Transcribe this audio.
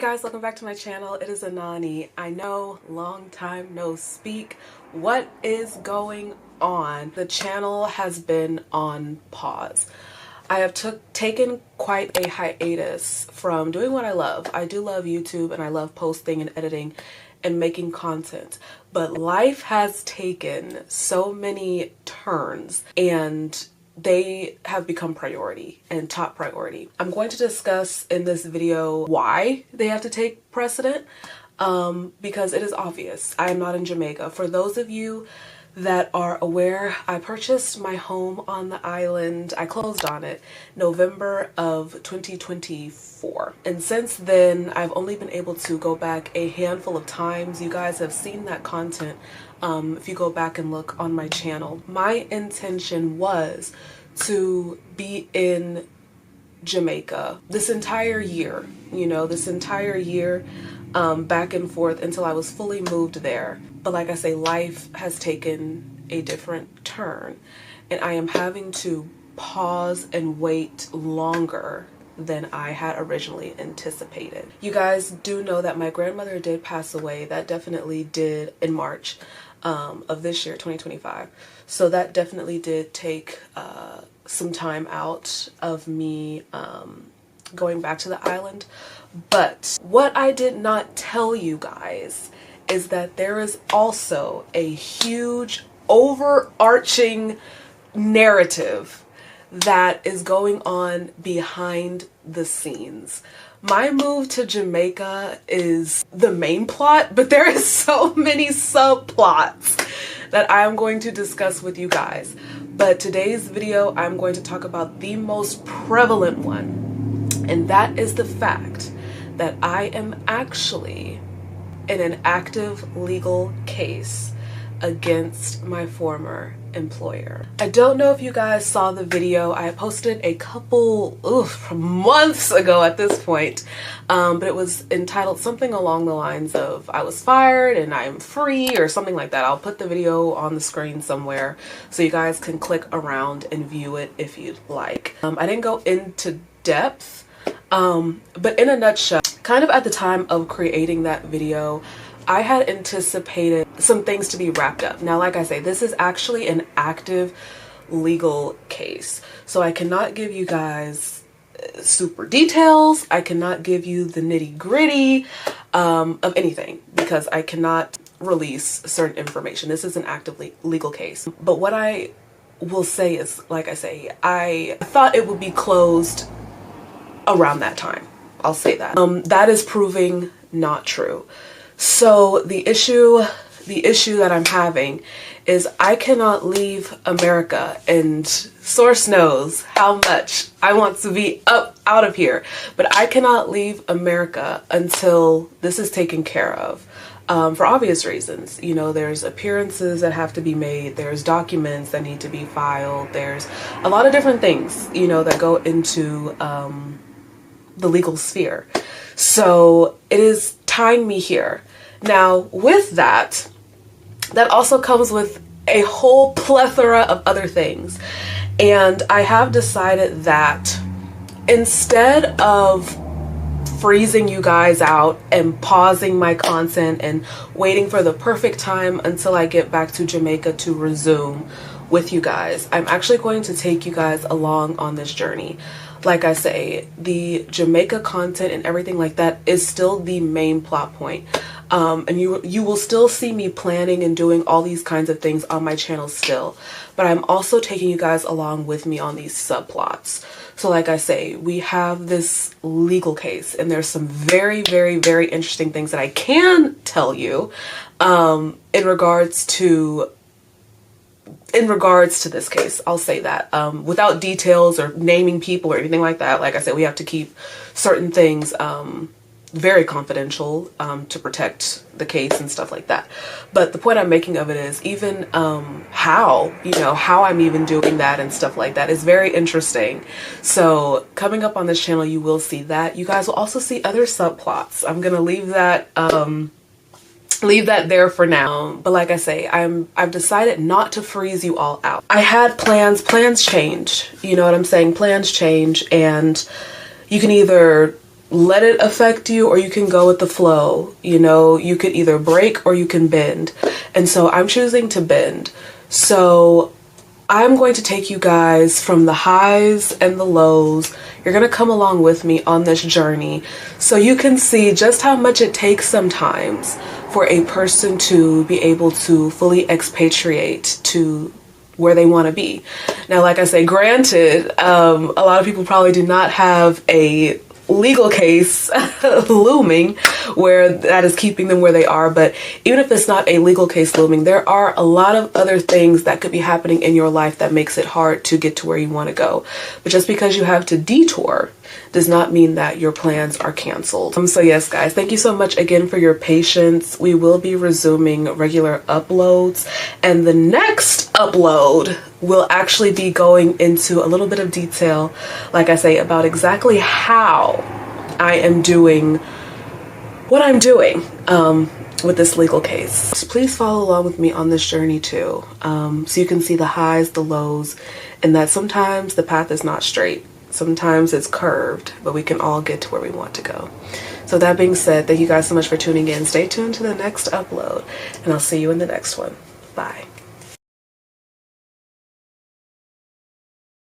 guys, welcome back to my channel. It is Anani. I know, long time no speak. What is going on? The channel has been on pause. I have taken quite a hiatus from doing what I love. I do love YouTube and I love posting and editing and making content, but life has taken so many turns and they have become priority and top priority. I'm going to discuss in this video why they have to take precedent because it is obvious. I am not in Jamaica. For those of you that are aware, I purchased my home on the island. I closed on it November of 2024. And since then, I've only been able to go back a handful of times. You guys have seen that content if you go back and look on my channel. My intention was to be in Jamaica this entire year, back and forth until I was fully moved there. But like I say, life has taken a different turn and I am having to pause and wait longer than I had originally anticipated. You guys do know that my grandmother did pass away. That definitely did in March of this year, 2025. So that definitely did take some time out of me going back to the island. But what I did not tell you guys is that there is also a huge overarching narrative that is going on behind the scenes. My move to Jamaica is the main plot, but there is so many subplots that I'm going to discuss with you guys. But today's video, I'm going to talk about the most prevalent one, and that is the fact that I am actually in an active legal case against my former employer. I don't know if you guys saw the video. I posted a couple months ago at this point, but it was entitled something along the lines of I was fired and I'm free or something like that. I'll put the video on the screen somewhere so you guys can click around and view it if you'd like. I didn't go into depth, but in a nutshell, kind of at the time of creating that video, I had anticipated some things to be wrapped up. Now, like I say, this is actually an active legal case. So I cannot give you guys super details. I cannot give you the nitty gritty of anything because I cannot release certain information. This is an active legal case. But what I will say is, like I say, I thought it would be closed around that time. I'll say that. That is proving not true. So the issue that I'm having is I cannot leave America, and source knows how much I want to be out of here, but I cannot leave America until this is taken care of. For obvious reasons. You know, there's appearances that have to be made, there's documents that need to be filed, there's a lot of different things, you know, that go into the legal sphere. So it is tying me here. Now, with that also comes with a whole plethora of other things. And I have decided that instead of freezing you guys out and pausing my content and waiting for the perfect time until I get back to Jamaica to resume with you guys, I'm actually going to take you guys along on this journey. Like I say, the Jamaica content and everything like that is still the main plot point. And you will still see me planning and doing all these kinds of things on my channel still. But I'm also taking you guys along with me on these subplots. So like I say, we have this legal case and there's some very, very, very interesting things that I can tell you in regards to this case. I'll say that without details or naming people or anything like that. Like I said, we have to keep certain things very confidential to protect the case and stuff like that. But the point I'm making of it is even how I'm even doing that and stuff like that is very interesting. So coming up on this channel, you will see that. You guys will also see other subplots. I'm gonna leave that there for now. But like I say, I've decided not to freeze you all out. I had plans change, you know what I'm saying? Plans change, and you can either let it affect you, or you can go with the flow. You know, you could either break or you can bend. And so I'm choosing to bend. So I'm going to take you guys from the highs and the lows. You're going to come along with me on this journey so you can see just how much it takes sometimes for a person to be able to fully expatriate to where they want to be. Now, like I say, granted, a lot of people probably do not have a legal case looming where that is keeping them where they are, but even if it's not a legal case looming, there are a lot of other things that could be happening in your life that makes it hard to get to where you want to go. But just because you have to detour does not mean that your plans are canceled. So yes, guys, thank you so much again for your patience. We will be resuming regular uploads, and the next upload will actually be going into a little bit of detail, like I say, about exactly how I am doing what I'm doing with this legal case. So please follow along with me on this journey too, so you can see the highs, the lows, and that sometimes the path is not straight. Sometimes it's curved, but we can all get to where we want to go. So that being said, thank you guys so much for tuning in. Stay tuned to the next upload, and I'll see you in the next one. Bye.